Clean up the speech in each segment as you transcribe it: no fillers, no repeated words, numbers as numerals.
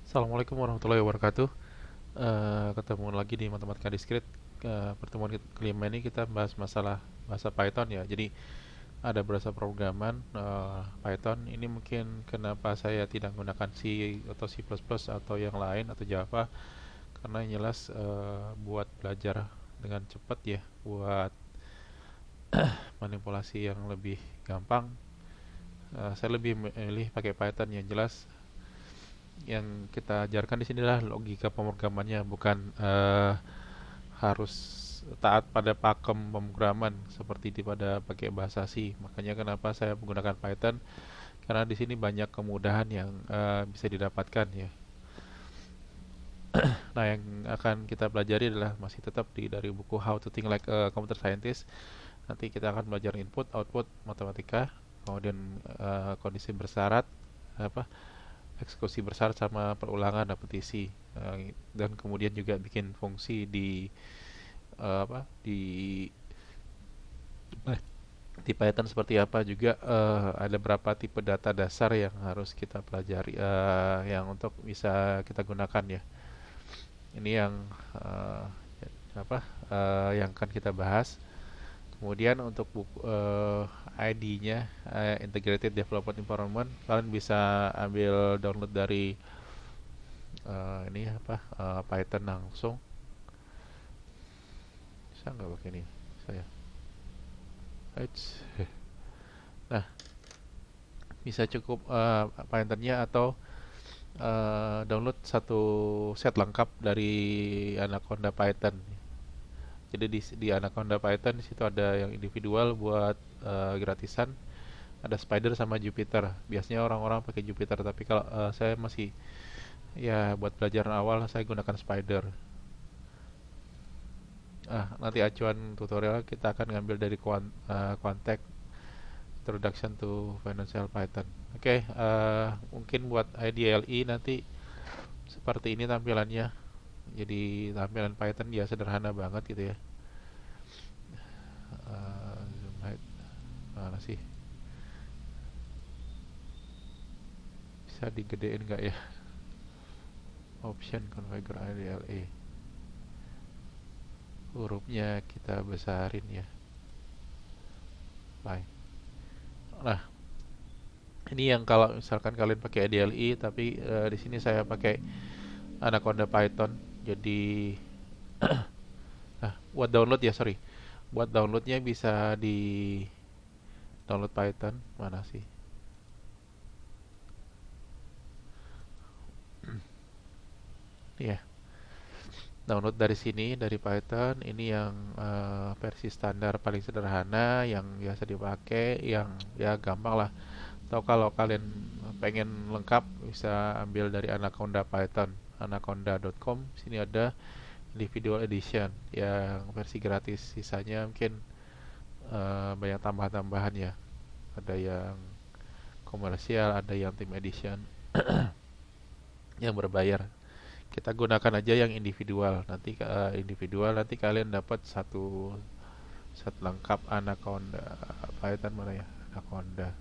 Assalamualaikum warahmatullahi wabarakatuh. Ketemu lagi di Matematika Diskrit. Pertemuan kelima ini kita bahas masalah bahasa Python ya. Jadi ada beberapa programan Python. Ini mungkin kenapa saya tidak menggunakan C atau C++ atau yang lain atau Java, karena yang jelas buat belajar dengan cepat ya, buat manipulasi yang lebih gampang. Saya lebih memilih pakai Python. Yang jelas yang kita ajarkan di sini adalah logika pemrogramannya, bukan harus taat pada pakem pemrograman seperti di pada pakai bahasa C. Makanya kenapa saya menggunakan Python, karena di sini banyak kemudahan yang bisa didapatkan ya. Nah, yang akan kita pelajari adalah masih tetap dari buku How to Think Like a Computer Scientist. Nanti kita akan belajar input, output, matematika, kemudian kondisi bersyarat, apa eksekusi bersyarat sama perulangan repetisi, dan kemudian juga bikin fungsi di di di Python seperti apa juga. Ada berapa tipe data dasar yang harus kita pelajari, yang untuk bisa kita gunakan ya. Ini yang uh, yang akan kita bahas. Kemudian untuk buku ID-nya, Integrated Development Environment, kalian bisa ambil download dari Python langsung. Bisa nggak pakai ini saya? Eits. Nah, bisa cukup Python-nya, atau download satu set lengkap dari Anaconda Python. Jadi di Anaconda Python di situ ada yang individual buat gratisan, ada Spider sama Jupyter. Biasanya orang-orang pakai Jupyter, tapi kalau saya masih, ya, buat pelajaran awal saya gunakan Spider. Nanti acuan tutorial kita akan ngambil dari Quantec Introduction to Financial Python. Oke, mungkin buat IDLE nanti seperti ini tampilannya. Jadi tampilan Python ya sederhana banget gitu ya. Zoom height mana sih? Bisa digedein nggak ya? Option configure IDLE. Hurufnya kita besarin ya. Baik. Nah, ini yang kalau misalkan kalian pakai IDLE, tapi di sini saya pakai Anaconda Python. Jadi buat download ya, sorry. Buat downloadnya bisa di download Python mana sih? Ya, download dari sini, dari Python. Ini yang versi standar paling sederhana yang biasa dipakai, yang ya gampang lah. Atau kalau kalian pengen lengkap bisa ambil dari Anaconda Python, anaconda.com. Sini ada individual edition yang versi gratis. Sisanya mungkin banyak tambahan-tambahan ya. Ada yang komersial, ada yang team edition yang berbayar. Kita gunakan aja yang individual. Nanti nanti kalian dapat satu set lengkap Anaconda Python. Mana ya Anaconda.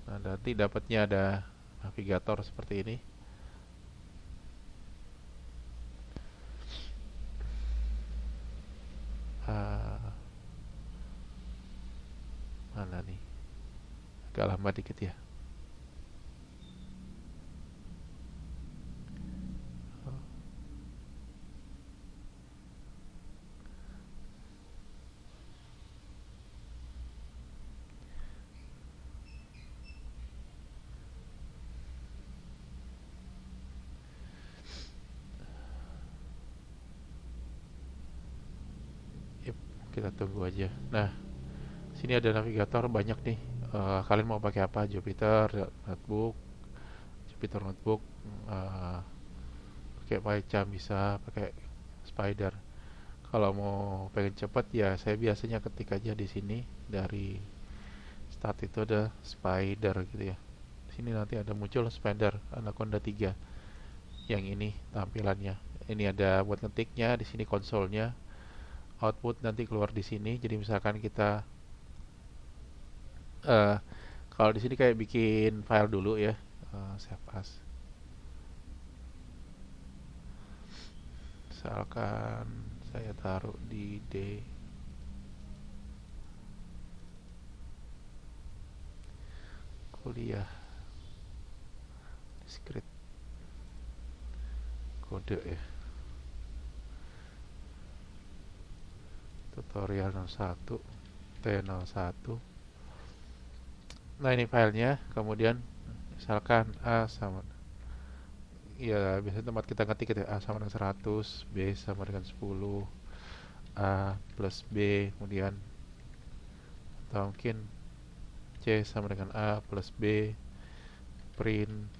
Nah, nanti dapatnya ada navigator seperti ini. Ah, mana nih? Agak lama dikit ya. Yep, kita tunggu aja. Nah, sini ada navigator banyak nih. Kalian mau pakai apa? Jupyter Notebook, Jupyter Notebook, eh, pakai PyCharm, bisa pakai Spider. Kalau mau pengen cepat ya saya biasanya ketik aja di sini, dari start itu ada Spider gitu ya. Di sini nanti ada muncul Spider Anaconda 3. Yang ini tampilannya. Ini ada buat ngetiknya, di sini konsolnya. Output nanti keluar di sini. Jadi misalkan kita kalau di sini kayak bikin file dulu ya, save as. Misalkan saya taruh di D kuliah script kode ya, tutorial 01 T01. Nah ini filenya, kemudian misalkan A sama, ya biasanya tempat kita ngetik gitu ya, A sama dengan 100, B sama dengan 10, A plus B, kemudian atau mungkin C sama dengan A plus B, print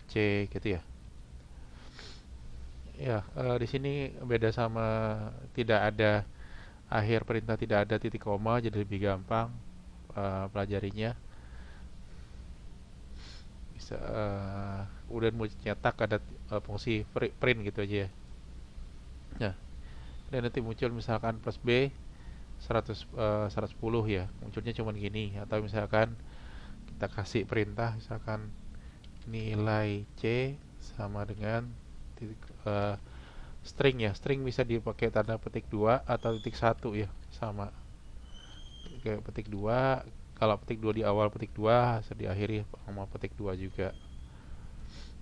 C gitu ya. Ya, di sini beda sama tidak ada akhir perintah, tidak ada titik koma, jadi lebih gampang pelajarinya. Bisa kemudian mau cetak ada fungsi print gitu aja ya. Nah, dan nanti muncul misalkan plus B 100 110 ya. Munculnya cuman gini, atau misalkan kita kasih perintah misalkan nilai C sama dengan titik, string ya. String bisa dipakai tanda petik 2 atau titik 1 ya, sama kayak petik 2. Kalau petik 2 di awal, petik 2 hasil diakhiri sama petik 2 juga.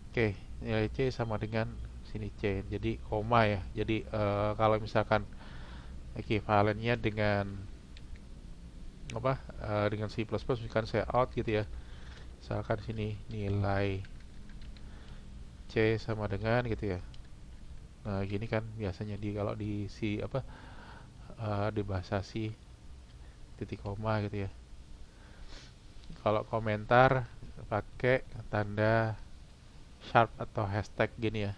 Oke, nilai C sama dengan sini C. Jadi koma ya. Jadi kalau misalkan ekivalennya dengan apa? Dengan C++, misalkan saya out gitu ya. Misalkan sini nilai C sama dengan gitu ya. Nah, gini kan biasanya kalau di C apa, di bahasa C titik koma gitu ya. Kalau komentar pakai tanda sharp atau hashtag gini ya,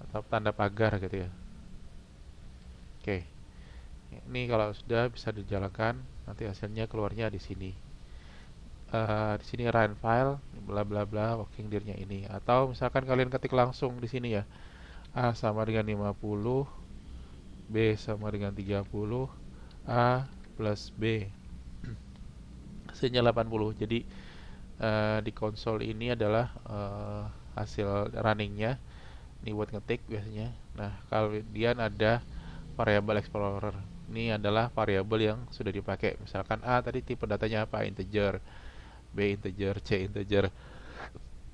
atau tanda pagar gitu ya. Oke, ini kalau sudah bisa dijalankan, nanti hasilnya keluarnya di sini. Di sini run file bla bla bla working dir-nya ini, atau misalkan kalian ketik langsung di sini ya, A sama dengan 50, B sama dengan 30, A plus B, hasilnya 80. Jadi di konsol ini adalah hasil runningnya. Ini buat ngetik biasanya. Nah, kemudian ada variable explorer. Ini adalah variabel yang sudah dipakai. Misalkan A tadi tipe datanya apa? Integer. B integer, C integer.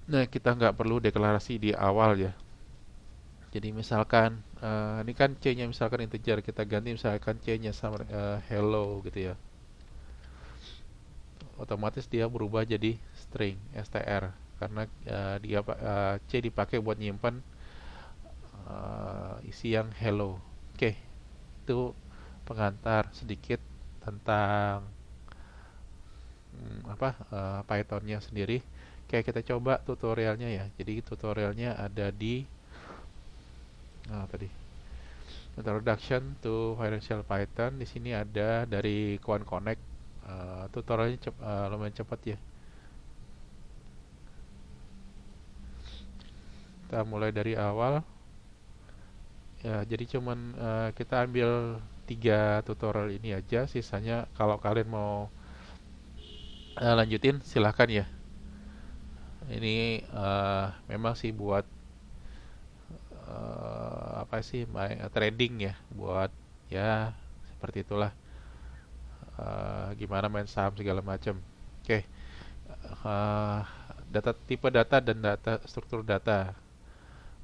Nah, kita nggak perlu deklarasi di awal ya. Jadi misalkan ini kan C-nya misalkan integer, kita ganti misalkan C-nya sama hello gitu ya. Otomatis dia berubah jadi string str karena C dipakai buat nyimpan isi yang hello. Oke, itu pengantar sedikit tentang Python-nya sendiri. Oke, kita coba tutorialnya ya. Jadi tutorialnya ada di tadi Introduction to Financial Python. Di sini ada dari Quant Connect. Tutorialnya lumayan cepat ya. Kita mulai dari awal. Ya, jadi cuman kita ambil 3 tutorial ini aja. Sisanya kalau kalian mau lanjutin silahkan ya. Ini memang sih buat apa sih, trading ya, buat ya seperti itulah, gimana main saham segala macam. Oke, data tipe data dan data struktur data,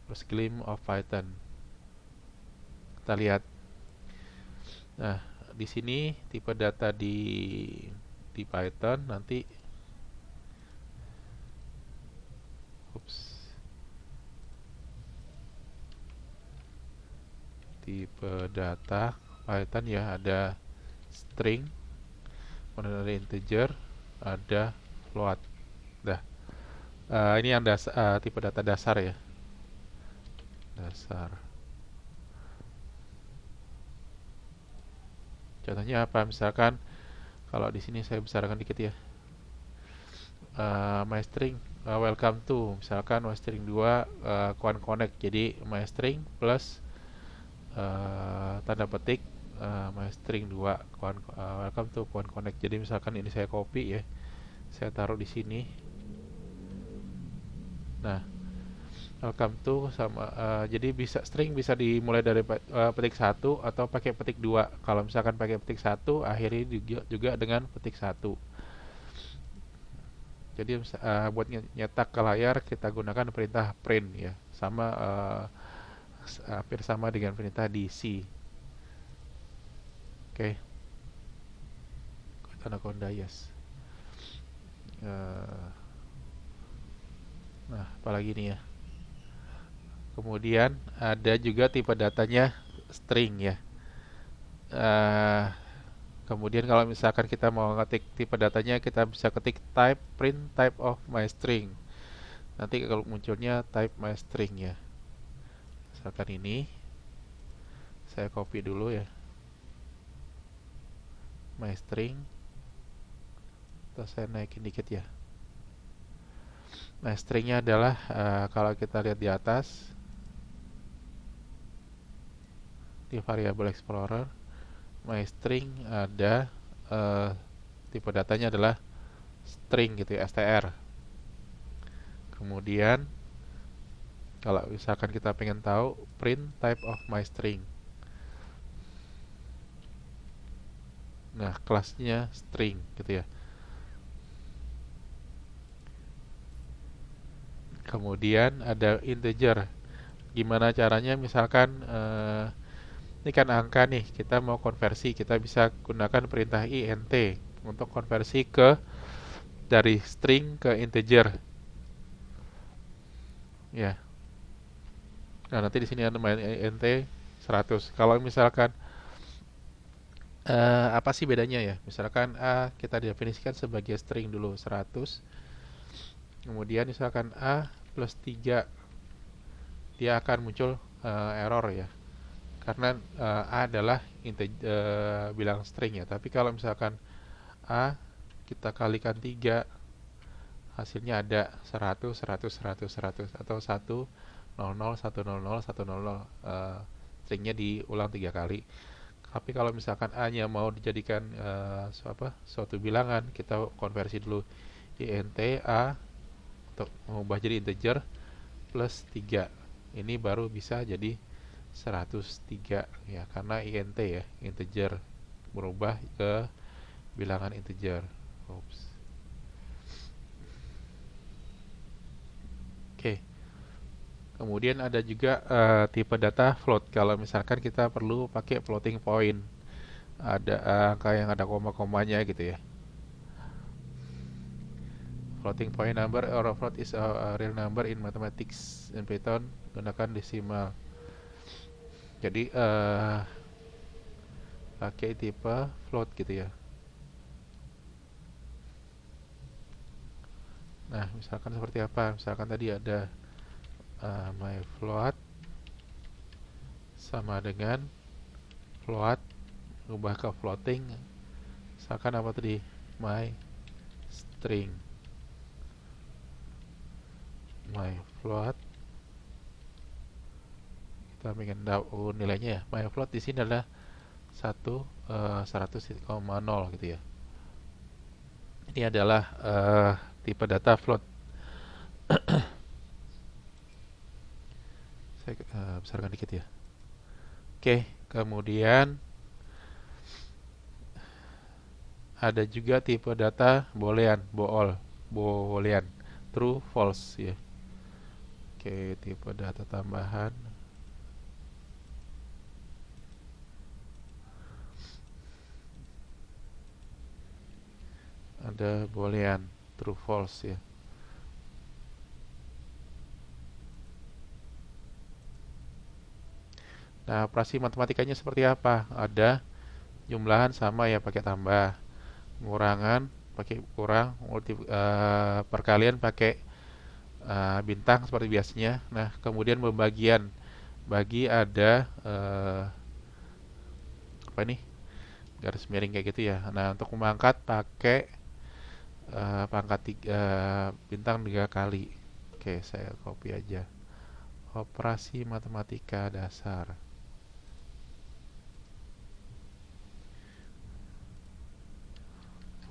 first glimpse of Python. Kita lihat. Nah, di sini tipe data di Python nanti, tipe data Python ya, ada string, kemudian ada integer, ada float. Dah. Ini yang tipe data dasar ya. Dasar. Contohnya apa? Misalkan kalau di sini saya besarkan dikit ya. My string welcome to, misalkan my string 2 Quant Connect. Jadi my string plus tanda petik my string 2 welcome to Quant Connect. Jadi misalkan ini saya copy ya, saya taruh di sini. Nah, welcome to sama jadi bisa string bisa dimulai dari petik satu atau pakai petik dua. Kalau misalkan pakai petik satu, akhiri juga dengan petik satu. Jadi buat nyetak ke layar kita gunakan perintah print ya, sama hampir sama dengan perintah di C. Oke, Anaconda yes. Eh, nah, apalagi nih ya. Kemudian ada juga tipe datanya string ya. Eh, Kemudian kalau misalkan kita mau ngetik tipe datanya, kita bisa ketik type print type of my string. Nanti kalau munculnya type my string ya. Misalkan ini, saya copy dulu ya, my string. Terus saya naikin dikit ya. Nah, stringnya adalah kalau kita lihat di atas di variable explorer, my string ada tipe datanya adalah string gitu ya, str. Kemudian kalau misalkan kita pengen tahu print type of my string, nah kelasnya string gitu ya. Kemudian ada integer. Gimana caranya? Misalkan ini kan angka nih, kita mau konversi, kita bisa gunakan perintah int untuk konversi ke dari string ke integer. Ya. Nah, nanti di sini ada main int 100. Kalau misalkan apa sih bedanya ya? Misalkan A kita definisikan sebagai string dulu 100. Kemudian misalkan A plus 3, dia akan muncul error ya. Karena A adalah bilang string ya. Tapi kalau misalkan A kita kalikan 3, hasilnya ada 100, 100, 100, 100 atau 1, 00, 100, 100. Stringnya diulang 3 kali. Tapi kalau misalkan A-nya mau dijadikan suatu bilangan, kita konversi dulu int A untuk mengubah jadi integer plus 3. Ini baru bisa jadi 103 ya, karena int ya, integer berubah ke bilangan integer. Oops. Oke. Kemudian ada juga tipe data float. Kalau misalkan kita perlu pakai floating point, ada angka yang ada koma-komanya gitu ya. Floating point number or a float is a real number in mathematics. In Python gunakan desimal. Jadi pakai tipe float gitu ya. Nah, misalkan seperti apa? Misalkan tadi ada my float sama dengan float, ubah ke floating. Misalkan apa tadi? My string. My float. Kita pengen tahu nilainya ya. My float di sini adalah 100,0 gitu ya. Ini adalah tipe data float. Saya besarkan dikit ya. Oke, kemudian ada juga tipe data boolean, boolean, true, false ya. Oke, tipe data tambahan. Ada boolean, true, false ya. Nah, operasi matematikanya seperti apa? Ada jumlahan sama ya pakai tambah, pengurangan pakai kurang, perkalian pakai bintang seperti biasanya. Nah, kemudian pembagian, bagi ada apa nih, garis miring kayak gitu ya. Nah, untuk mengangkat pakai pangkat bintang 3 kali. Oke, saya copy aja. Operasi matematika dasar.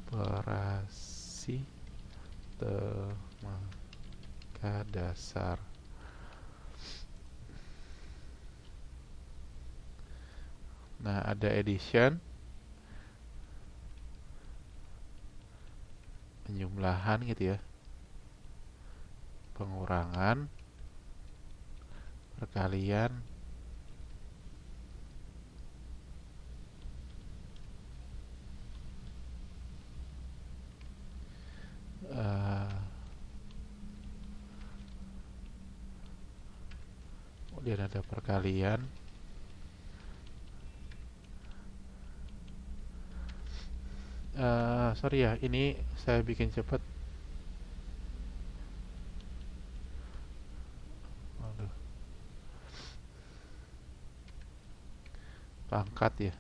Operasi matematika dasar. Nah, ada addition, penjumlahan gitu ya, pengurangan, perkalian, eh, kemudian ada perkalian. Sorry ya, ini saya bikin cepat. Waduh, pangkat ya.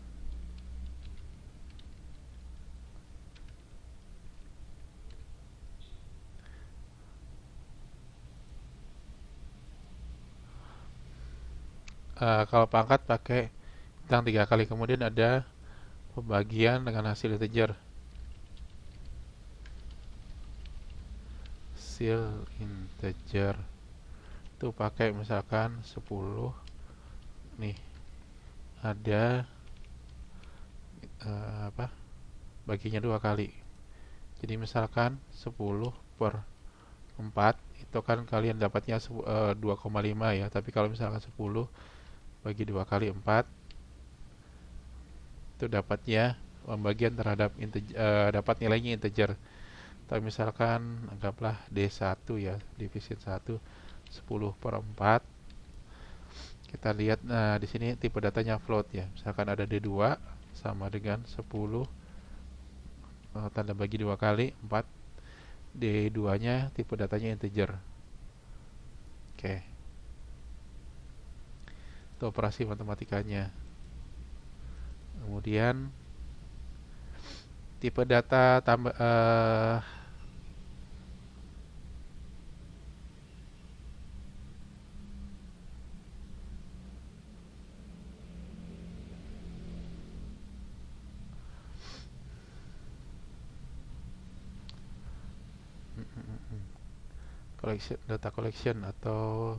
Kalau pangkat pakai bintang 3 kali, kemudian ada pembagian dengan hasil integer. Hasil integer itu pakai misalkan 10 nih, ada apa, baginya 2 kali. Jadi misalkan 10 per 4 itu kan kalian dapatnya 2,5 ya, tapi kalau misalkan 10 bagi 2 kali 4 itu dapatnya pembagian terhadap dapat nilainya integer. Tapi misalkan anggaplah D1 ya, division 1, 10 per 4. Kita lihat, nah di sini tipe datanya float ya. Misalkan ada D2 sama dengan 10 tanda bagi 2 kali 4. D2-nya tipe datanya integer. Oke. Itu operasi matematikanya. Kemudian tipe data tambah collection, data collection atau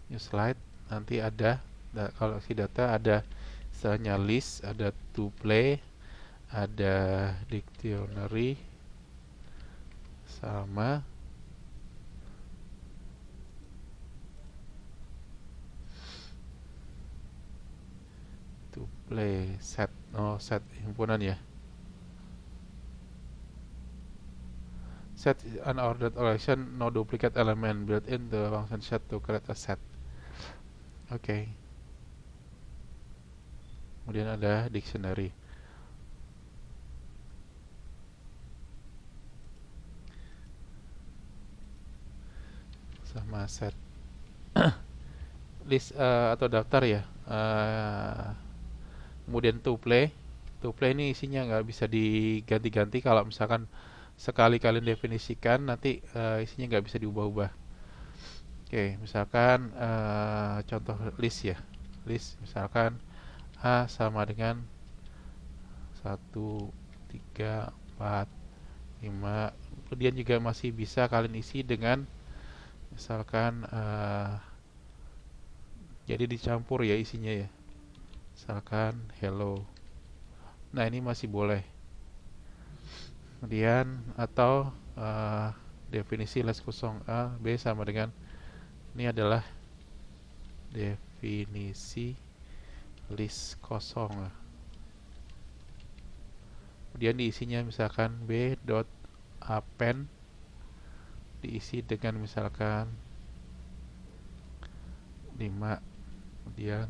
new slide. Nanti ada koleksi data, ada misalnya list, ada tuple, ada dictionary, sama tuple set. Oh, set himpunan ya. Set unordered collection, no duplicate element built in the function set to create a set. Oke. Kemudian ada dictionary. Sama set. List atau daftar ya. Kemudian tuple. Tuple ini isinya nggak bisa diganti-ganti. Kalau misalkan sekali kalian definisikan, nanti isinya nggak bisa diubah-ubah. Oke, misalkan contoh list ya. List misalkan A sama dengan 1, 3, 4, 5. Kemudian juga masih bisa kalian isi dengan misalkan jadi dicampur ya isinya ya. Misalkan hello. Nah, ini masih boleh. Kemudian atau definisi list kosong A, B sama dengan, ini adalah definisi list kosong. Kemudian diisinya misalkan b dot append, diisi dengan misalkan 5, kemudian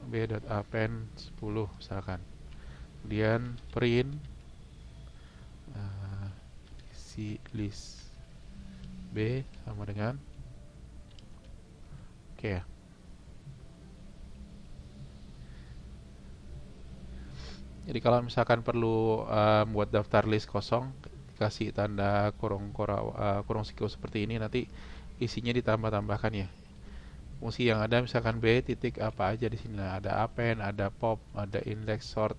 b dot append 10 misalkan, kemudian print isi list b sama dengan oke ya. Jadi kalau misalkan perlu buat daftar list kosong, kasih tanda kurung siku seperti ini, nanti isinya ditambah-tambahkan ya. Fungsi yang ada misalkan b titik apa aja di sini. Nah, ada append, ada pop, ada index, sort,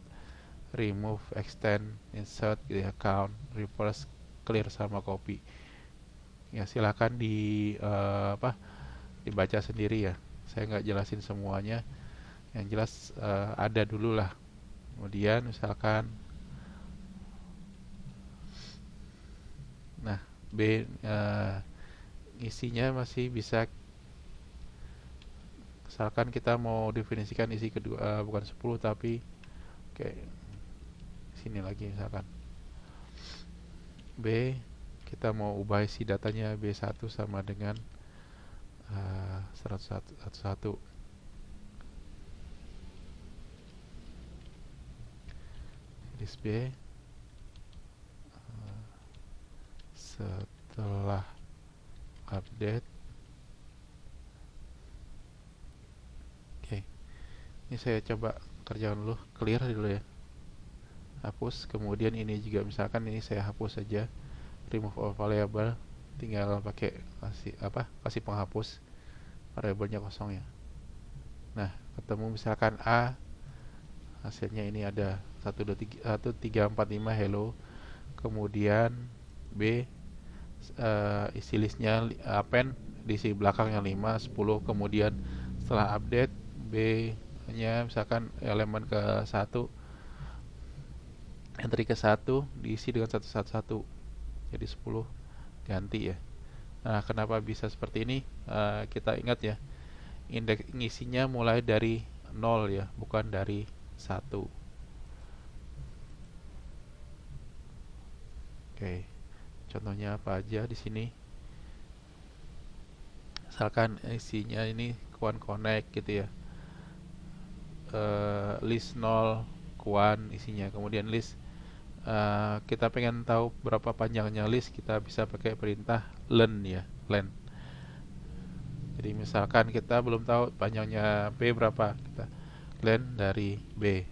remove, extend, insert, gitu ya, count, reverse, clear sama copy. Ya silakan dibaca sendiri ya. Saya nggak jelasin semuanya. Yang jelas ada dulu lah. Kemudian misalkan, nah B isinya masih bisa, misalkan kita mau definisikan isi kedua, bukan 10 tapi oke, sini lagi misalkan B, kita mau ubah isi datanya B1 sama dengan 101. List B setelah update. Oke, ini saya coba kerjakan dulu, clear dulu ya, hapus. Kemudian ini juga misalkan ini saya hapus saja, remove all variable, tinggal pakai kasih penghapus, variabelnya kosong ya. Nah, ketemu misalkan A, hasilnya ini ada 1, 2, 3, 4, 5 hello. Kemudian B, isi listnya append, diisi belakangnya 5, 10. Kemudian setelah update, B nya misalkan elemen ke 1, entry ke 1 diisi dengan 111, jadi 10 ganti ya. Nah, kenapa bisa seperti ini? Kita ingat ya, indeks ngisinya mulai dari 0 ya, bukan dari 1. Oke, contohnya apa aja di sini? Misalkan isinya ini Kuan Connect gitu ya, list 0 Kuan isinya. Kemudian list, kita pengen tahu berapa panjangnya list, kita bisa pakai perintah len ya, len. Jadi misalkan kita belum tahu panjangnya B berapa, kita len dari B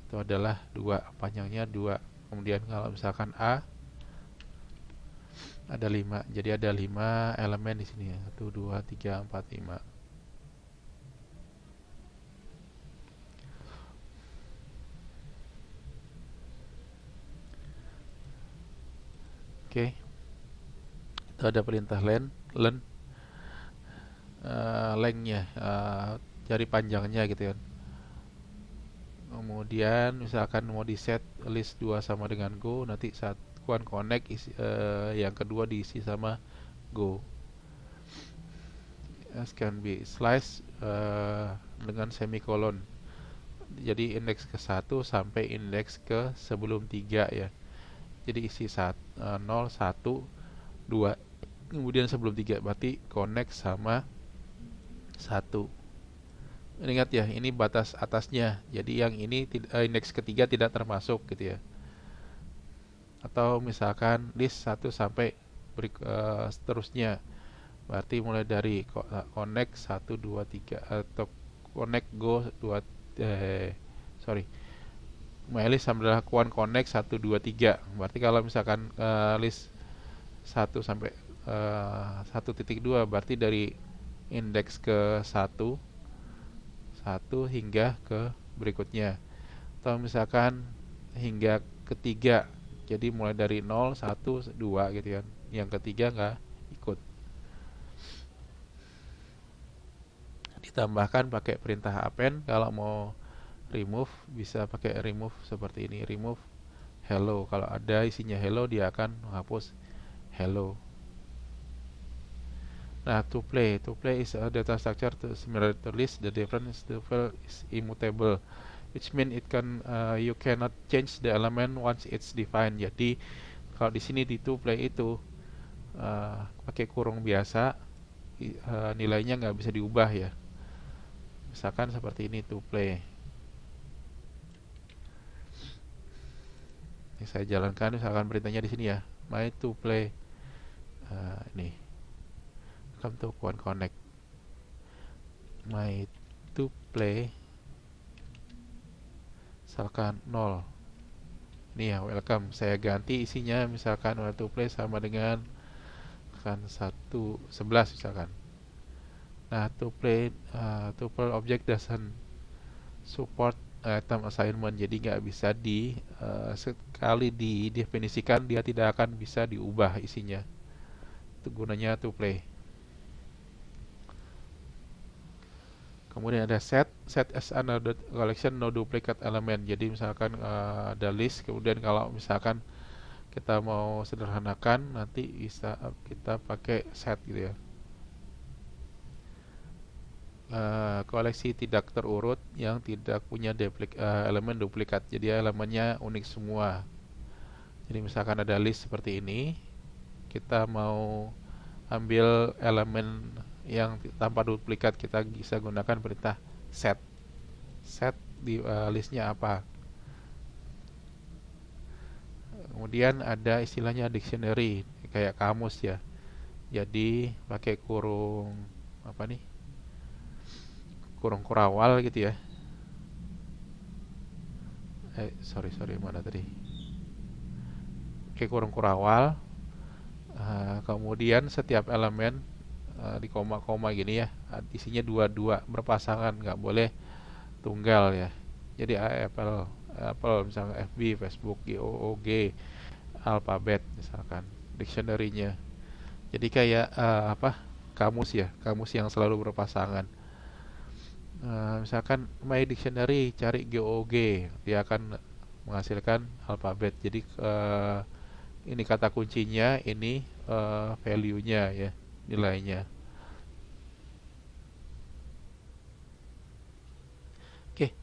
itu adalah 2, panjangnya 2. Kemudian kalau misalkan A ada 5, jadi ada 5 elemen di sini ya, 1, 2, 3, 4, 5. Oke, itu ada perintah len lengthnya, cari panjangnya gitu kan. Kemudian misalkan mau di set list 2 sama dengan go, nanti saat Kuan Connect yang kedua diisi sama go. As can be slice dengan semikolon. Jadi indeks ke 1 sampai indeks ke sebelum 3 ya. Jadi isi 0, 1, 2, kemudian sebelum 3, berarti connect sama 1. Ingat ya, ini batas atasnya. Jadi yang ini indeks ketiga tidak termasuk gitu ya. Atau misalkan list 1 sampai seterusnya. Berarti mulai dari connect 1, 2, 3 atau connect go 2 my list adalah Kuan Connect 1, 2, 3. Berarti kalau misalkan list 1 sampai 1.2, berarti dari indeks ke 1 hingga ke berikutnya. Atau misalkan hingga ketiga, jadi mulai dari 0, 1, 2 gitu kan. Yang ketiga nggak ikut. Ditambahkan pakai perintah append. Kalau mau remove bisa pakai remove seperti ini, remove hello. Kalau ada isinya hello, dia akan menghapus hello. Nah, to play is a data structure similar to list. The difference tuple is immutable, which mean it can you cannot change the element once it's defined. Jadi kalau di sini di to play itu pakai kurung biasa, nilainya nggak bisa diubah ya. Misalkan seperti ini to play. Ini saya jalankan, misalkan perintahnya di sini ya, my to play. Ini come to Kuan Connect, my to play misalkan 0. Ini ya welcome, saya ganti isinya misalkan my to play sama dengan kan 111 misalkan. Nah, to play tuple object doesn't support item assignment, jadi nggak bisa sekali didefinisikan dia tidak akan bisa diubah isinya. Itu gunanya to play. Kemudian ada set as another collection no duplicate element. Jadi misalkan ada list, kemudian kalau misalkan kita mau sederhanakan nanti bisa kita pakai set gitu ya. Koleksi tidak terurut yang tidak punya elemen duplikat. Jadi elemennya unik semua. Jadi misalkan ada list seperti ini, kita mau ambil elemen yang tanpa duplikat, kita bisa gunakan perintah set. Set di listnya apa. Kemudian ada istilahnya dictionary, kayak kamus ya. Jadi pakai kurung apa nih? Kurung kurawal gitu ya. Sorry mana tadi? Pakai kurung kurawal. Kemudian setiap elemen di koma-koma gini ya, isinya dua-dua berpasangan, nggak boleh tunggal ya. Jadi Apple misalnya FB, Facebook, GOOG, alfabet misalkan, dictionary-nya. Jadi kayak kamus ya, kamus yang selalu berpasangan. Misalkan My Dictionary cari GOG, dia akan menghasilkan alfabet. Jadi ini kata kuncinya, ini value-nya ya, nilainya. Oke,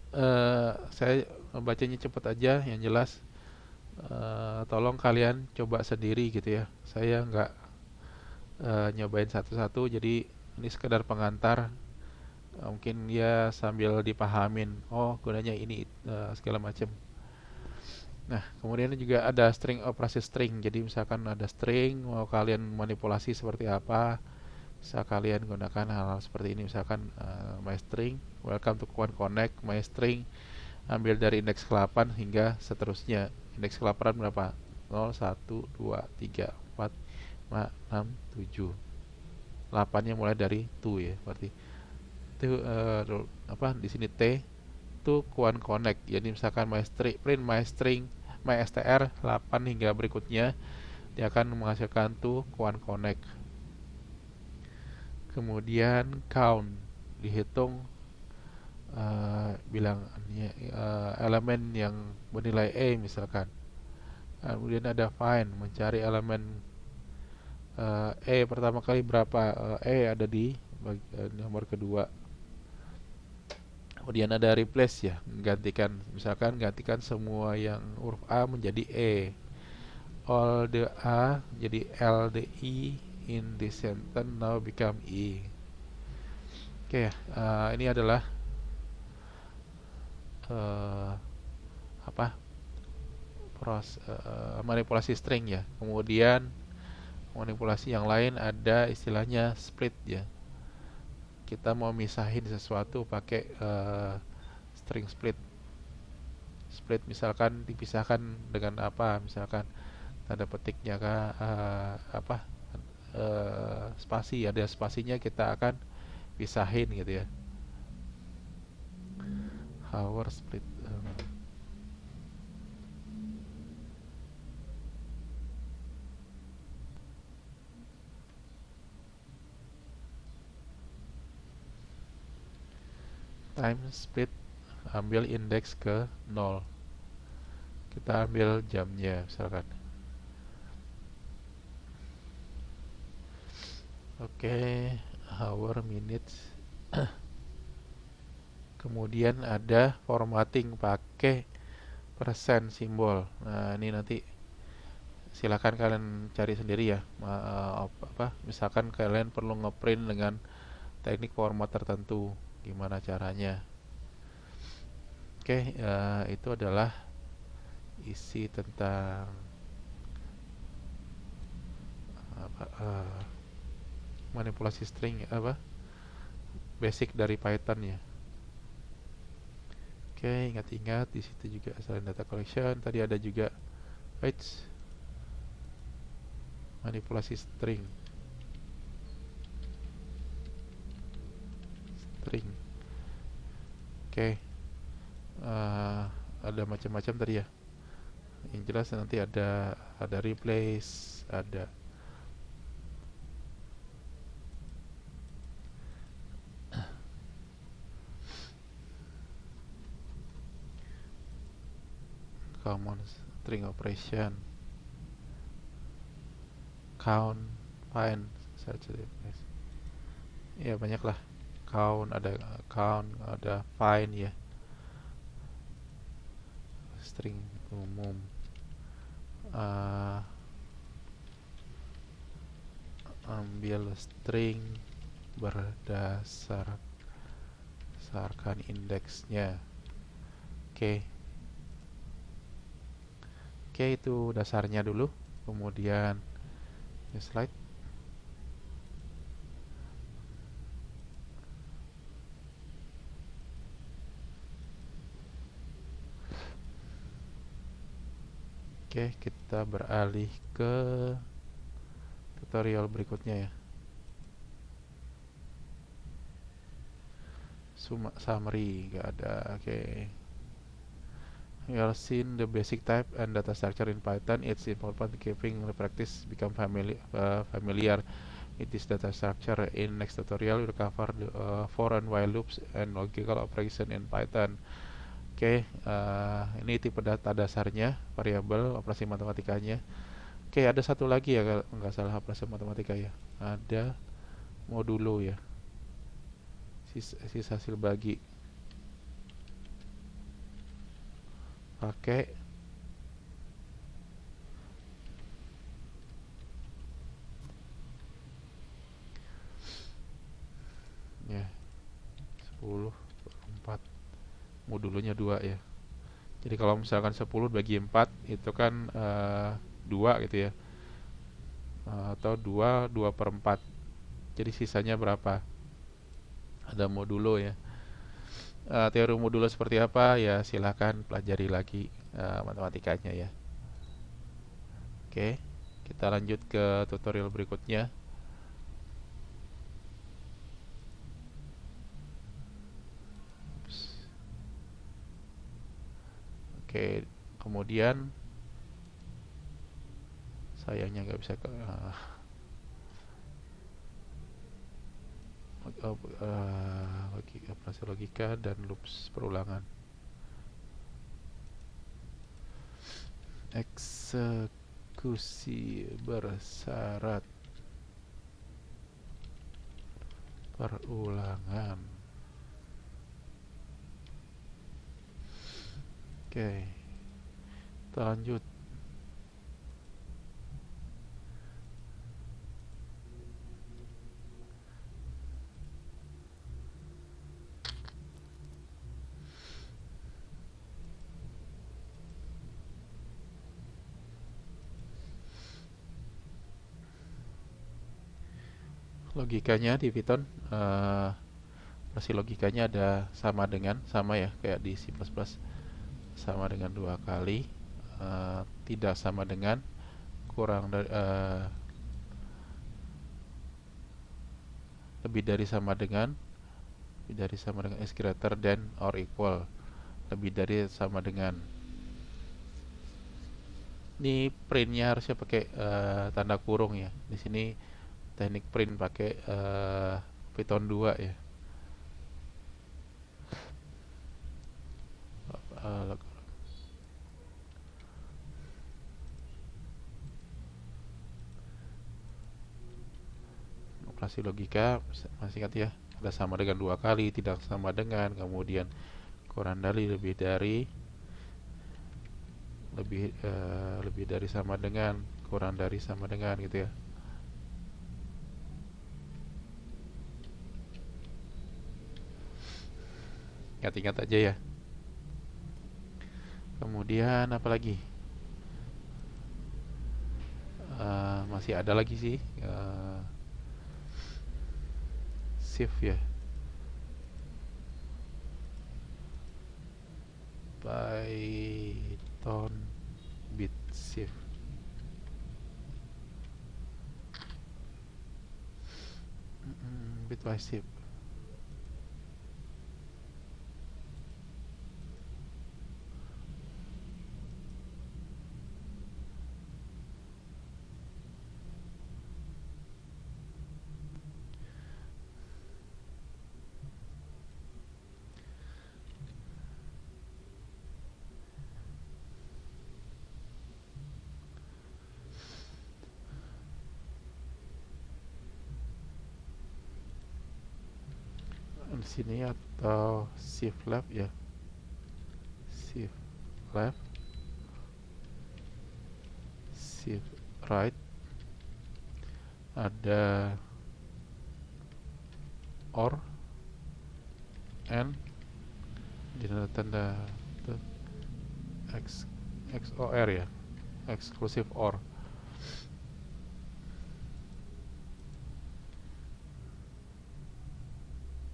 saya bacanya cepat aja, yang jelas. Tolong kalian coba sendiri gitu ya. Saya nggak nyobain satu-satu, jadi ini sekedar pengantar. Mungkin ya sambil dipahamin, oh gunanya ini segala macam. Nah, kemudian juga ada operasi string. Jadi misalkan ada string, mau kalian manipulasi seperti apa, bisa kalian gunakan hal-hal seperti ini. Misalkan my string, welcome to Quant Connect, my string ambil dari indeks ke-8 hingga seterusnya. Indeks ke-8 berapa? 0, 1, 2, 3, 4, 5, 6, 7. 8-nya mulai dari 2 ya, berarti itu di sini T itu Quant Connect. Jadi misalkan print my string my str 8 hingga berikutnya, dia akan menghasilkan tuh Quant Connect. Kemudian count, dihitung elemen yang bernilai E misalkan. Kemudian ada find, mencari elemen E pertama kali berapa. E ada di nomor kedua. Kemudian ada replace ya, gantikan semua yang huruf A menjadi E. All the A jadi L, the E in this sentence now become E. Oke, ini adalah manipulasi string ya. Kemudian manipulasi yang lain ada istilahnya split ya. Kita mau misahin sesuatu pakai string split. Split misalkan dipisahkan dengan apa? Misalkan tanda petiknya spasi, ada spasinya, kita akan pisahin gitu ya. Hour split. Time split, ambil indeks ke 0. Kita ambil jamnya misalkan. Oke, hour, minutes. Kemudian ada formatting pakai persen simbol. Nah, ini nanti silakan kalian cari sendiri ya. Misalkan kalian perlu ngeprint dengan teknik format tertentu, gimana caranya. Oke, itu adalah isi tentang manipulasi string, basic dari Python ya. Oke, ingat-ingat di situ juga selain data collection tadi ada juga manipulasi string. Oke. uh, ada macam-macam tadi ya. Yang jelas nanti ada replace, ada common string operation, count, find, search, replace. Ya banyak lah. Count, ada find ya. String umum. Uh, Ambil string berdasarkan indeksnya. Oke. Oke, itu dasarnya dulu. Kemudian slide. Oke, kita beralih ke tutorial berikutnya ya. Summary nggak ada. Oke. You have seen the basic type and data structure in Python. It's important keeping the practice become familiar with this data structure. In next tutorial, we'll cover the for and while loops and logical operation in Python. Oke, ini tipe data dasarnya, variabel, operasi matematikanya. Oke, ada satu lagi ya, kalau nggak salah operasi matematika ya. Ada modulo ya, sisa hasil bagi. Pakai ya 10 per 4, modulonya 2 ya. Jadi kalau misalkan 10 bagi 4 itu kan 2 gitu ya. Atau 2 per 4. Jadi sisanya berapa? Ada modulo ya. Teori modulo seperti apa ya, silahkan pelajari lagi matematikanya ya. Oke, kita lanjut ke tutorial berikutnya. Oke, kemudian sayangnya nggak bisa operasi logika dan loops perulangan. Eksekusi bersyarat perulangan. Oke, kita lanjut. Logikanya di Python, operasi logikanya ada sama ya kayak di C++, sama dengan 2 kali, tidak sama dengan, kurang dari, lebih dari sama dengan is greater than or equal, lebih dari sama dengan. Ini printnya harusnya pakai tanda kurung ya. Di sini teknik print pakai Python 2 ya. Operasi logika masih ingat ya, ada sama dengan 2 kali, tidak sama dengan, kemudian kurang dari, lebih dari, lebih dari sama dengan, kurang dari sama dengan gitu ya. Ingat-ingat aja ya. Kemudian apa lagi? Masih ada lagi sih, shift ya, Python bit shift. Bitwise shift. sini atau shift left ya, shift left, shift right, ada or and di tanda XOR ya, exclusive or.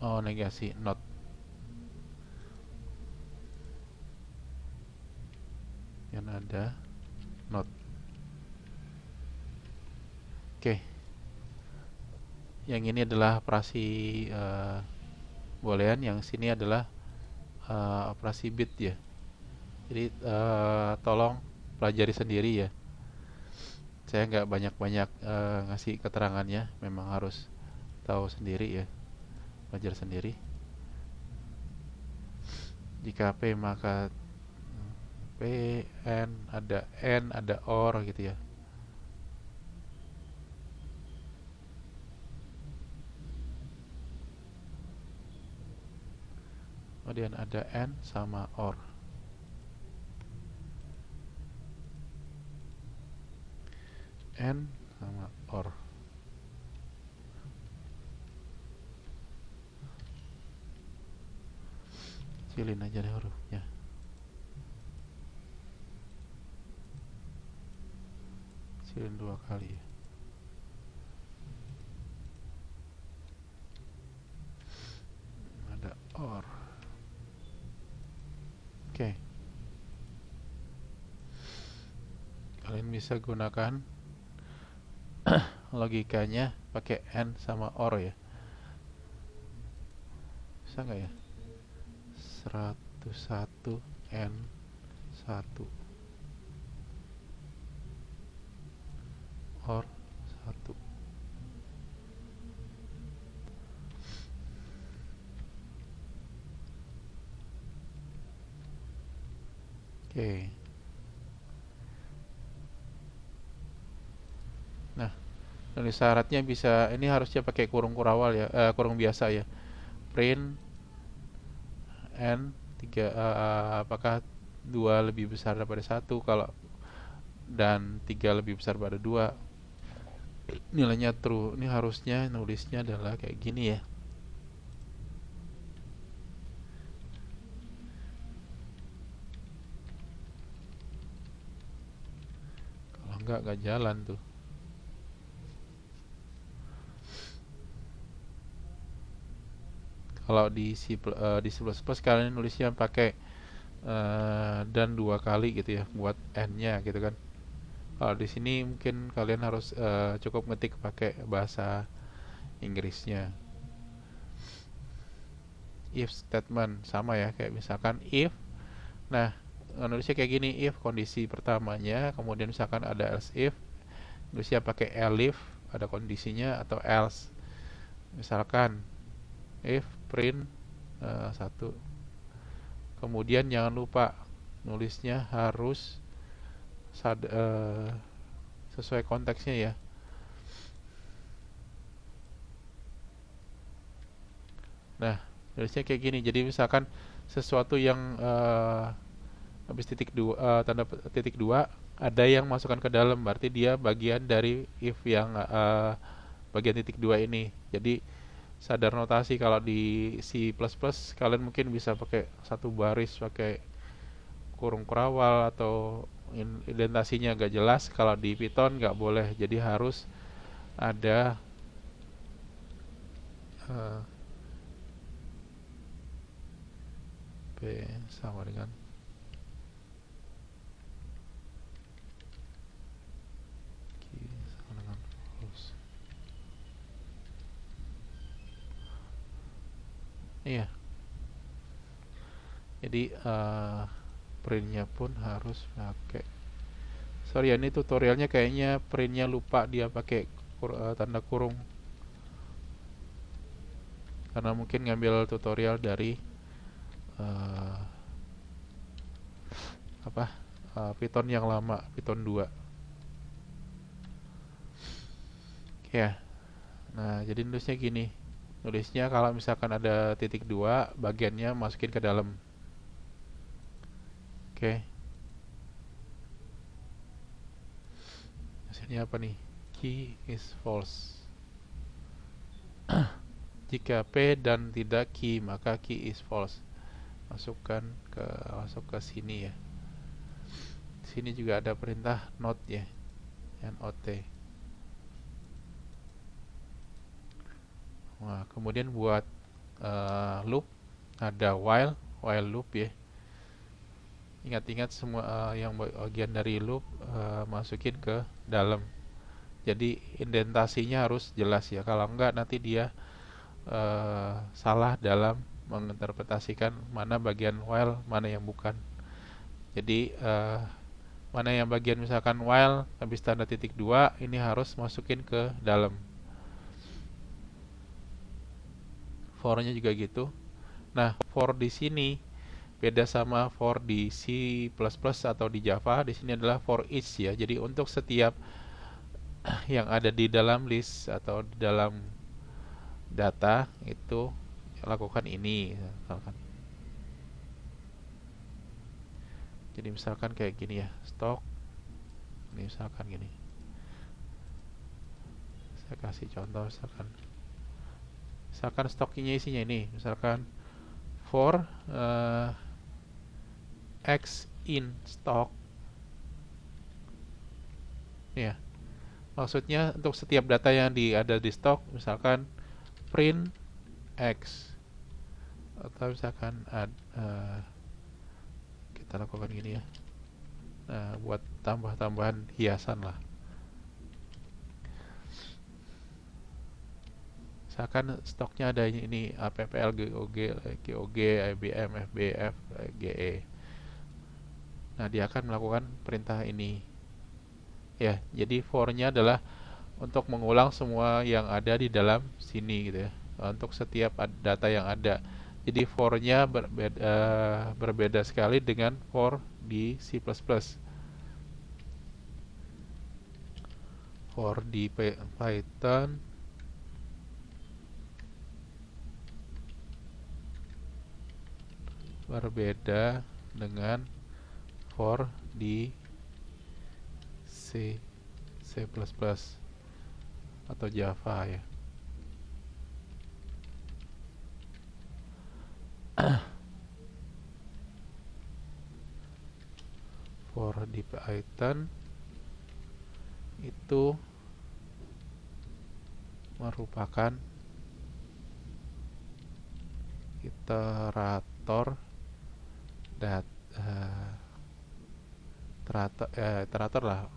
Oh, negasi not. Yang ada not. Oke. Yang ini adalah operasi boolean, yang sini adalah operasi bit ya. Jadi tolong pelajari sendiri ya. Saya nggak banyak-banyak ngasih keterangannya, memang harus tahu sendiri ya, belajar sendiri. Jika P maka P, N, ada OR gitu ya. Kemudian ada N sama OR. N sama OR. Kecilin aja deh hurufnya. Kecilin 2 kali ya. Ada OR. Oke. Kalian bisa gunakan logikanya pakai N sama OR ya. Bisa nggak ya? 101 N 1 OR 1. Oke. Nah, tulis syaratnya bisa, ini harusnya pakai kurung kurawal ya, kurung biasa ya. Print N 3, apakah 2 lebih besar daripada 1, kalau dan 3 lebih besar daripada 2, nilainya true. Ini harusnya nulisnya adalah kayak gini ya. Kalau enggak jalan tuh. Kalau di C++ kalian nulisnya pakai dan 2 kali gitu ya, buat N-nya gitu kan. Kalau di sini mungkin kalian harus cukup ngetik pakai bahasa Inggrisnya. If statement sama ya, kayak misalkan if. Nah, nulisnya kayak gini, if kondisi pertamanya, kemudian misalkan ada else if, nulisnya pakai elif, ada kondisinya, atau else. Misalkan if print 1. Kemudian jangan lupa nulisnya harus sesuai konteksnya ya. Nah, nulisnya kayak gini. Jadi misalkan sesuatu yang habis tanda titik 2 ada yang masukkan ke dalam, berarti dia bagian dari if yang bagian titik 2 ini. Jadi sadar notasi, kalau di C++ kalian mungkin bisa pakai satu baris pakai kurung kurawal atau indentasinya agak jelas. Kalau di Python nggak boleh, jadi harus ada P sama dengan Q sama dengan false. Iya. Jadi printnya pun harus pakai. Sorry ya, ini tutorialnya kayaknya printnya lupa dia pakai tanda kurung, karena mungkin ngambil tutorial dari Python yang lama, Python 2 ya. Nah, jadi nulisnya gini, Nulisnya kalau misalkan ada titik dua, bagiannya masukin ke dalam. Oke, hasilnya apa nih? Key is false. Jika P dan tidak key, maka key is false. Masukkan ke masuk ke sini ya. Sini juga ada perintah not ya, not. Nah, kemudian buat loop ada while loop ya. Ingat-ingat semua yang bagian dari loop masukin ke dalam. Jadi indentasinya harus jelas ya. Kalau enggak nanti dia salah dalam menginterpretasikan mana bagian while, mana yang bukan. Jadi mana yang bagian misalkan while habis tanda titik dua, ini harus masukin ke dalam. For-nya juga gitu. Nah, for di sini beda sama for di C++ atau di Java. Di sini adalah for each ya. Jadi untuk setiap yang ada di dalam list atau di dalam data itu lakukan ini misalkan. Jadi misalkan kayak gini ya, stock. Ini misalkan gini. Saya kasih contoh misalkan stoknya isinya ini, misalkan for X in stock. Ya. Maksudnya untuk setiap data yang ada di stok, misalkan print X, atau misalkan kita lakukan gini ya. Nah, buat tambah-tambahan hiasan lah. Misalkan stoknya ada ini APPL, GOG, IBM, FBF, GE. Nah, dia akan melakukan perintah ini. Ya, jadi for-nya adalah untuk mengulang semua yang ada di dalam sini gitu ya. Untuk setiap data yang ada. Jadi for-nya berbeda sekali dengan for di C++. For di Python berbeda dengan for di C atau Java ya. For di Python itu merupakan iterator iterator lah.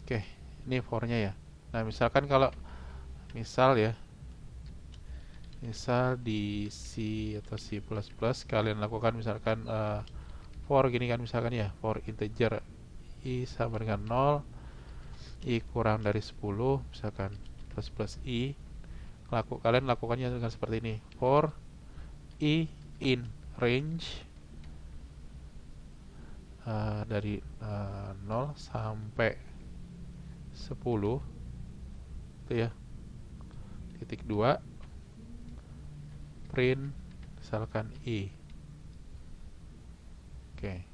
Oke, ini for-nya ya. Nah, misalkan kalau misal di C atau C++ kalian lakukan misalkan for gini kan misalkan ya, for integer i sama dengan 0, i kurang dari 10 misalkan plus i, kalian lakukannya dengan seperti ini. For i in range dari 0 sampai 10 itu ya, titik 2 print misalkan i. Oke,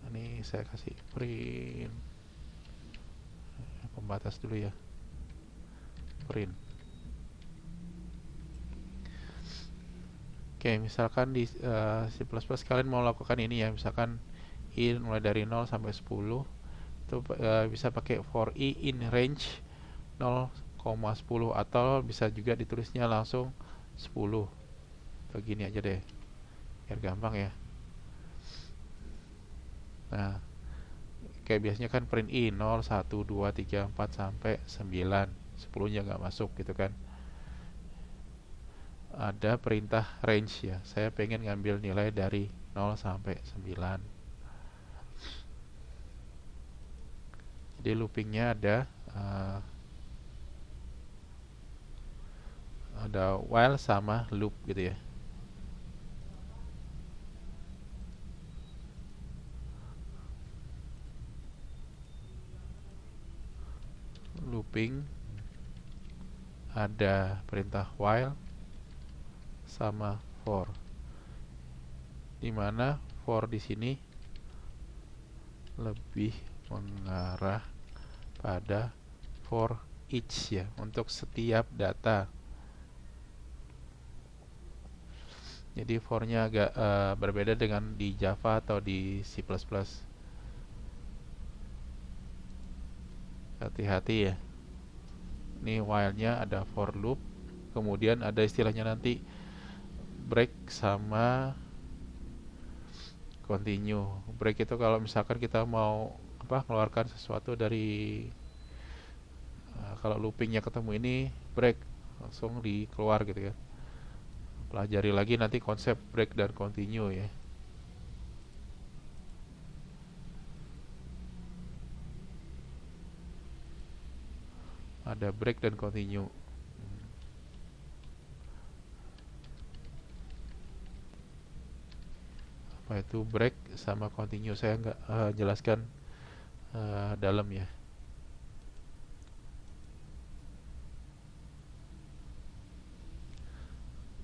ini saya kasih print pembatas dulu ya, print. Oke, misalkan di C++ kalian mau lakukan ini ya, misalkan i mulai dari 0 sampai 10 itu bisa pakai for i in range 0,10 atau bisa juga ditulisnya langsung 10. Begini aja deh, biar gampang ya. Nah, kayak biasanya kan print i 0, 1, 2, 3, 4 sampai 9, 10-nya nggak masuk gitu kan. Ada perintah range ya, saya pengen ngambil nilai dari 0 sampai 9. Jadi loopingnya ada while sama loop gitu ya. Looping ada perintah while sama for, dimana for di sini lebih mengarah pada for each ya, untuk setiap data. Jadi for-nya agak berbeda dengan di Java atau di C++. Hati-hati ya. Ini while-nya ada for loop, kemudian ada istilahnya nanti break sama continue. Break itu kalau misalkan kita mau mengeluarkan sesuatu dari kalau loopingnya ketemu ini break, langsung dikeluar gitu ya. Pelajari lagi nanti konsep break dan continue ya. Ada break dan continue. Apa itu break sama continue, saya nggak jelaskan dalam ya.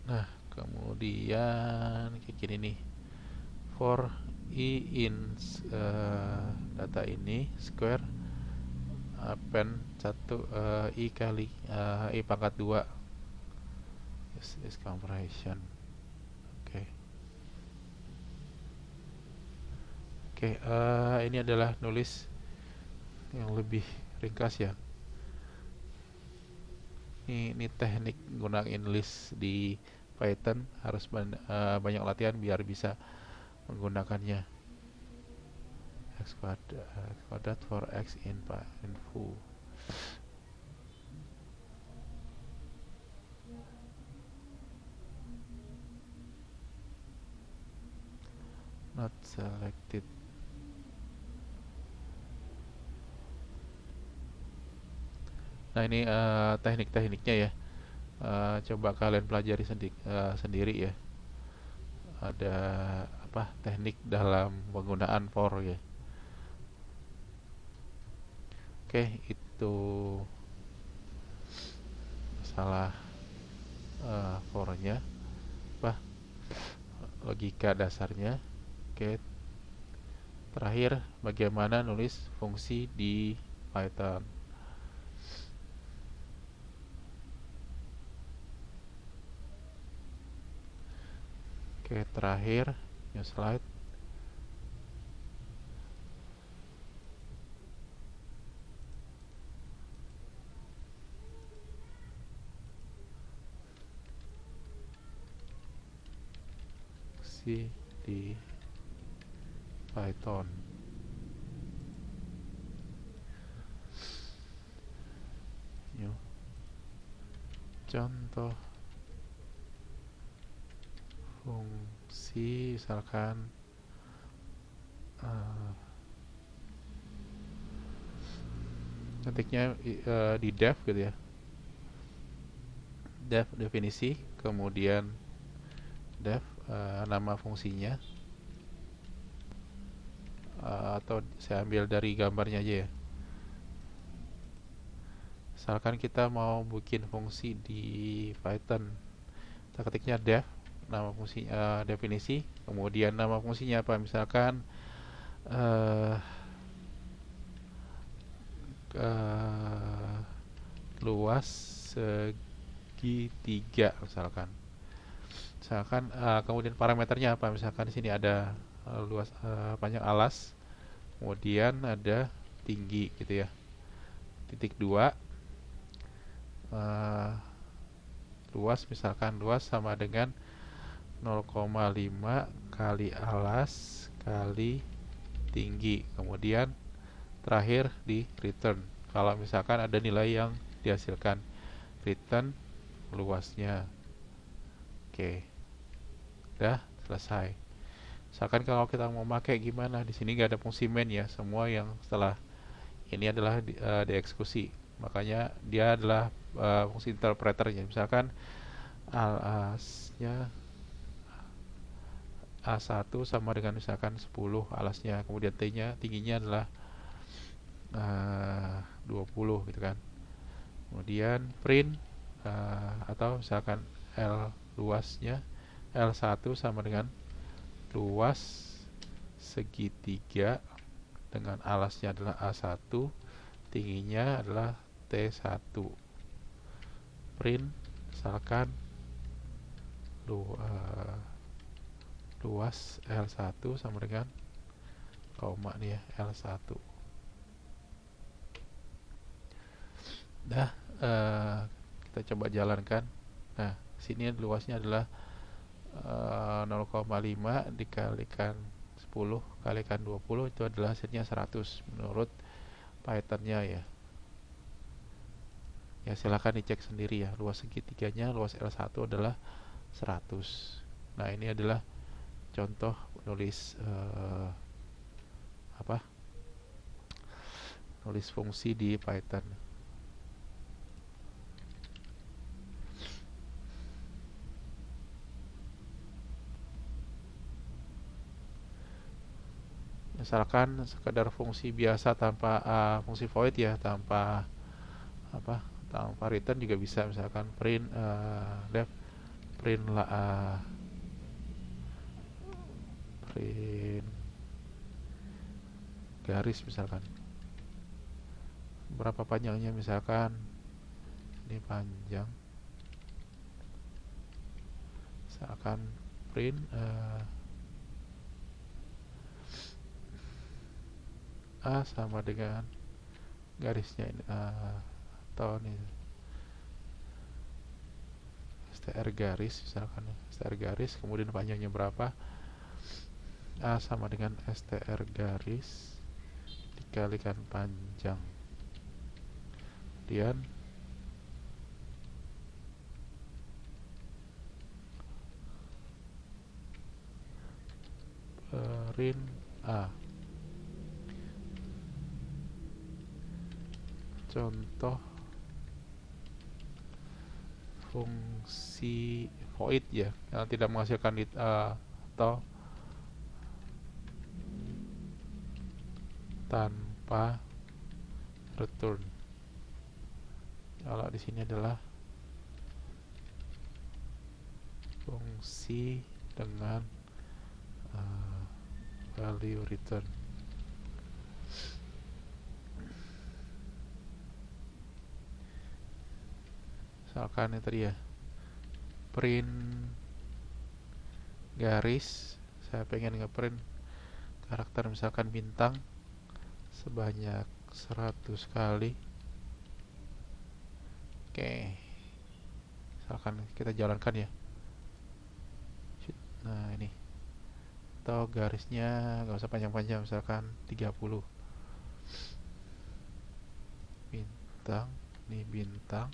Nah, kemudian kayak gini nih. For i in data ini square append 1 i kali i pangkat 2 is comparison. Oke. Oke, ini adalah nulis yang lebih ringkas ya. Ini teknik gunain list di Python, harus banyak latihan biar bisa menggunakannya. X kuadrat for x in foo. Not selected. Nah, ini teknik-tekniknya ya. Coba kalian pelajari sendiri ya. Ada teknik dalam penggunaan for ya. Oke, itu masalah for-nya, logika dasarnya. Oke, terakhir bagaimana nulis fungsi di Python. Oke, terakhir new slide. Fungsi di Python. New. Contoh fungsi misalkan ketiknya di def gitu ya, def definisi, kemudian def nama fungsinya, atau saya ambil dari gambarnya aja ya. Misalkan kita mau bikin fungsi di Python, kita ketiknya def, nama fungsi definisi, kemudian nama fungsinya apa, misalkan luas segitiga misalkan. Kemudian parameternya apa, misalkan di sini ada luas panjang alas, kemudian ada tinggi gitu ya, titik 2. Luas, misalkan luas sama dengan 0,5 kali alas kali tinggi, kemudian terakhir di return kalau misalkan ada nilai yang dihasilkan, return luasnya. Oke, udah selesai. Misalkan kalau kita mau pakai gimana, di sini nggak ada fungsi main ya, semua yang setelah ini adalah dieksekusi, makanya dia adalah fungsi interpreternya. Misalkan alasnya A1 sama dengan misalkan 10 alasnya, kemudian tingginya adalah 20 gitu kan. Kemudian print atau misalkan L luasnya L1 sama dengan luas segitiga dengan alasnya adalah A1, tingginya adalah T1. Print misalkan luas L1 sama dengan koma nih ya, L1. Dah, kita coba jalankan. Nah, sini luasnya adalah 0,5 dikalikan 10 kalikan 20, itu adalah hasilnya 100 menurut Python-nya ya. Ya silahkan dicek sendiri ya. Luas segitiganya, luas L1 adalah 100. Nah, ini adalah contoh nulis nulis fungsi di Python. Misalkan sekedar fungsi biasa tanpa fungsi void ya, tanpa tanpa return juga bisa. Misalkan print def print print garis, misalkan berapa panjangnya, misalkan ini panjang, misalkan print A sama dengan garisnya ini, atau nih str garis, misalkan str garis, kemudian panjangnya berapa, A sama dengan str garis dikalikan panjang, kemudian print A. Contoh fungsi void ya, yang tidak menghasilkan atau tanpa return. Kalau di sini adalah fungsi dengan value return. Misalkan yang tadi ya, print garis, saya pengen ngeprint karakter misalkan bintang sebanyak 100 kali. Oke, misalkan kita jalankan ya. Nah ini, atau garisnya nggak usah panjang-panjang, misalkan 30 bintang, nih bintang.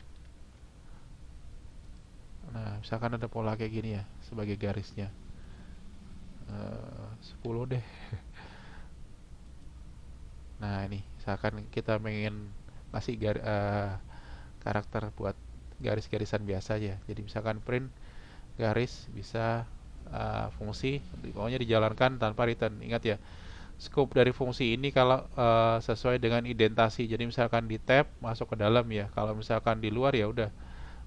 Nah, misalkan ada pola kayak gini ya sebagai garisnya, 10 deh. Nah ini, misalkan kita pengen kasih karakter buat garis-garisan biasa aja. Jadi misalkan print garis bisa fungsi, pokoknya dijalankan tanpa return. Ingat ya, scope dari fungsi ini kalau sesuai dengan identasi. Jadi misalkan di tab masuk ke dalam ya. Kalau misalkan di luar ya udah,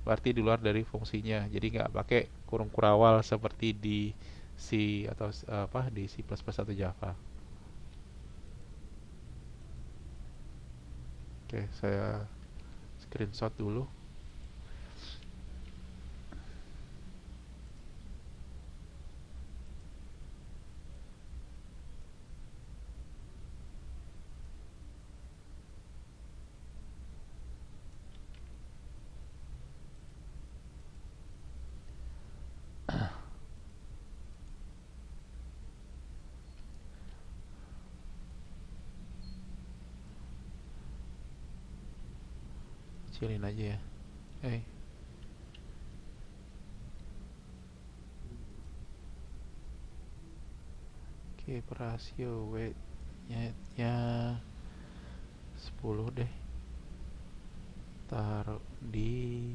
berarti di luar dari fungsinya. Jadi nggak pakai kurung kurawal seperti di C atau di C++ atau Java. Oke, saya screenshot dulu. Kecilin aja ya. Oke, rasio weight-nya 10 deh. Taruh di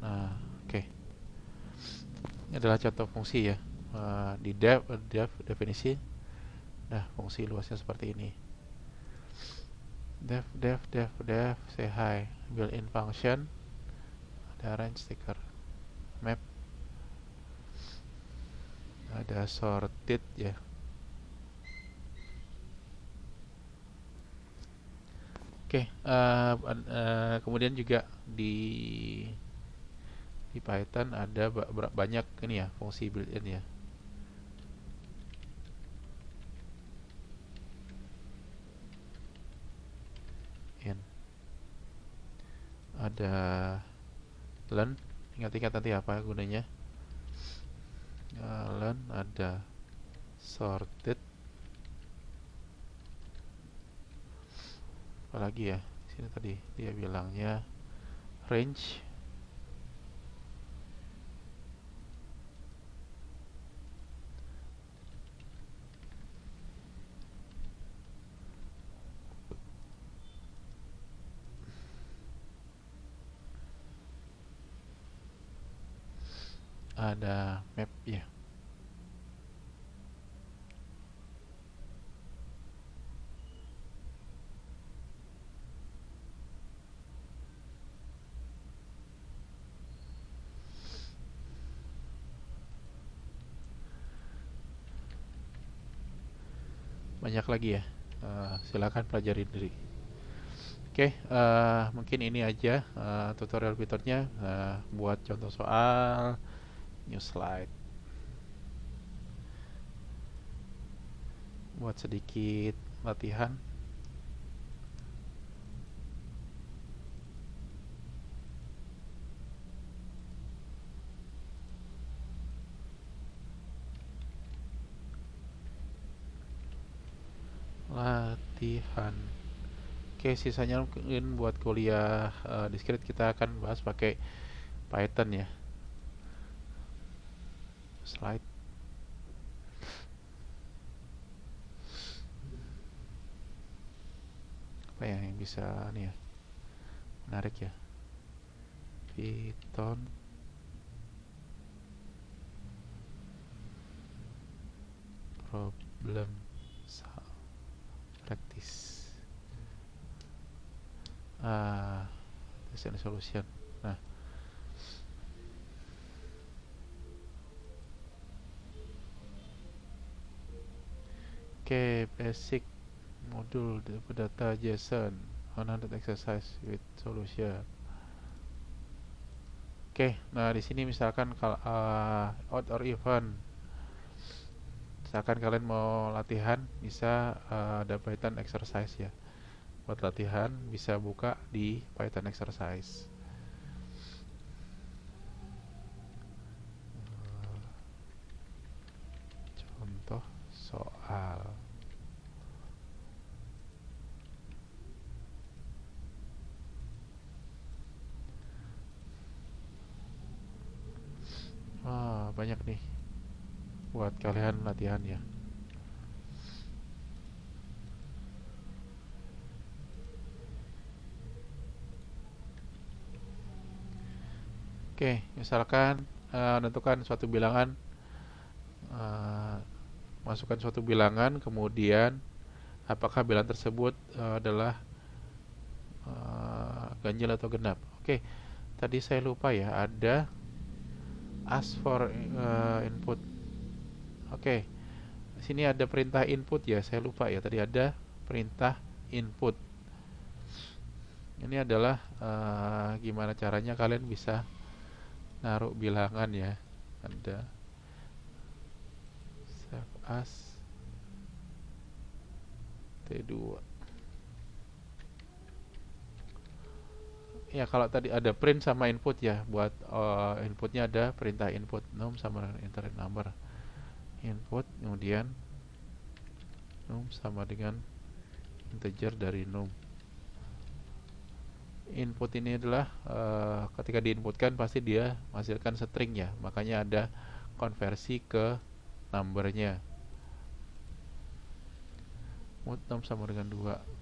nah, oke. Ini adalah contoh fungsi ya. Di definisi Nah, fungsi luasnya seperti ini. Def say hi. Built-in function, ada range sticker, map, ada sorted ya. Oke, kemudian juga di Python ada banyak ini ya fungsi built-in ya. In. Ada learn, ingat-ingat nanti apa gunanya. Learn, ada sorted, apalagi ya sini tadi dia bilangnya range, ada map ya. Banyak lagi ya. Silakan pelajari sendiri. Oke, mungkin ini aja tutorial Pythonnya. Buat contoh soal, new slide, buat sedikit latihan. Latihan. Oke, sisanya mungkin buat kuliah discrete kita akan bahas pakai Python ya. Slide. Apa ya yang bisa nih ya? Menarik ya. Python problem practice. Design solution. Nah, oke, basic modul data JSON 100 exercise with solution. Oke, nah di sini misalkan kalau odd or even, misalkan kalian mau latihan, bisa ada Python exercise ya. Buat latihan bisa buka di Python exercise. Contoh soal. Banyak nih buat kalian latihan ya. Oke, misalkan menentukan suatu bilangan, masukkan suatu bilangan, kemudian apakah bilangan tersebut adalah ganjil atau genap. Oke, tadi saya lupa ya, ada ask for input. Oke, sini ada perintah input ya, saya lupa ya, tadi ada perintah input. Ini adalah gimana caranya kalian bisa naruh bilangan ya. Ada save as T2. Ya, kalau tadi ada print sama input ya, buat inputnya ada perintah input num sama dengan enter number. Input, kemudian num sama dengan integer dari num. Input ini adalah ketika diinputkan pasti dia menghasilkan string ya, makanya ada konversi ke numbernya. Mut num sama dengan 2.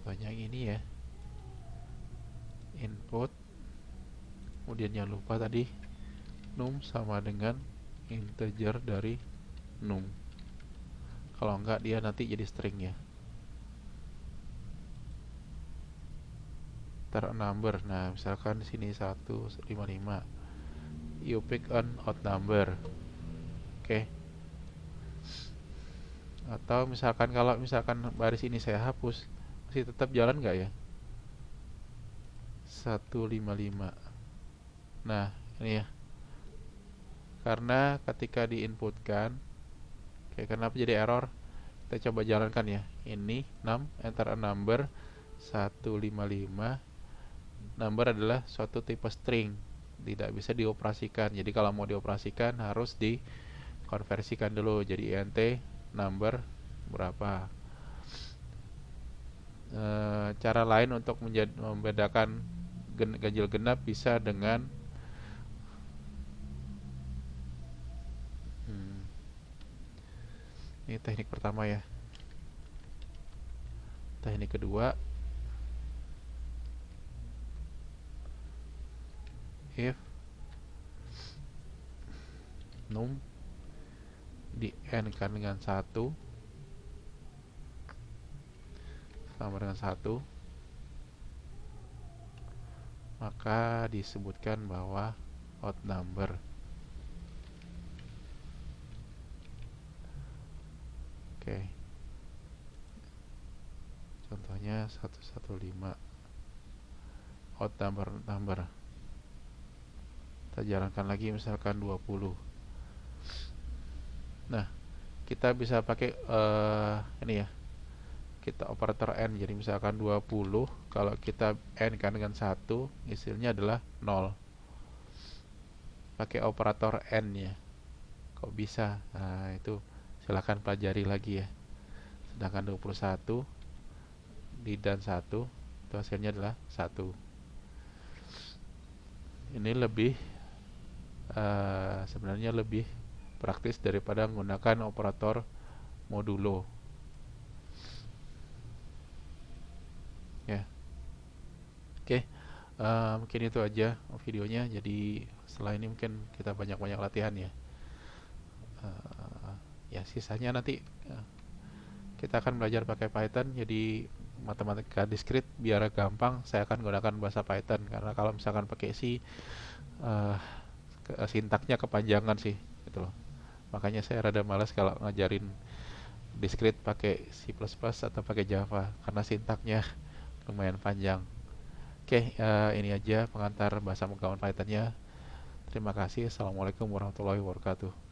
contohnya ini ya, input, kemudian jangan lupa tadi num sama dengan integer dari num. Kalau enggak dia nanti jadi string ya. Enter a number. Nah, misalkan di sini 155. You pick an odd number. Oke. Atau misalkan kalau misalkan baris ini saya hapus, masih tetap jalan nggak ya? 155. Nah, ini ya. Karena ketika diinputkan, oke, kenapa jadi error? Kita coba jalankan ya. Ini 6, enter a number 155. Number adalah suatu tipe string, tidak bisa dioperasikan. Jadi kalau mau dioperasikan harus dikonversikan dulu jadi int number berapa. Cara lain untuk membedakan ganjil genap bisa dengan ini teknik pertama ya. Teknik kedua, if num di n kan dengan 1 sama dengan 1, maka disebutkan bahwa odd number. Oke. Contohnya 115. Odd number. Kita jalankan lagi misalkan 20. Nah, kita bisa pakai ini ya. Kita operator n, jadi misalkan 20, kalau kita n kan dengan 1, hasilnya adalah 0. Pakai operator n ya. Kok bisa? Nah, itu silahkan pelajari lagi ya. Sedangkan 21 di dan 1, itu hasilnya adalah 1. Ini lebih sebenarnya lebih praktis daripada menggunakan operator modulo ya. Oke, mungkin itu aja videonya. Jadi setelah ini mungkin kita banyak-banyak latihan ya. Ya sisanya nanti kita akan belajar pakai Python. Jadi matematika diskrit biar gampang saya akan gunakan bahasa Python, karena kalau misalkan pakai C sintaknya kepanjangan sih gitu loh. Makanya saya rada malas kalau ngajarin diskrit pakai C++ atau pakai Java karena sintaknya lumayan panjang. Oke, ini aja pengantar bahasa pemrograman Pythonnya. Terima kasih. Assalamualaikum warahmatullahi wabarakatuh.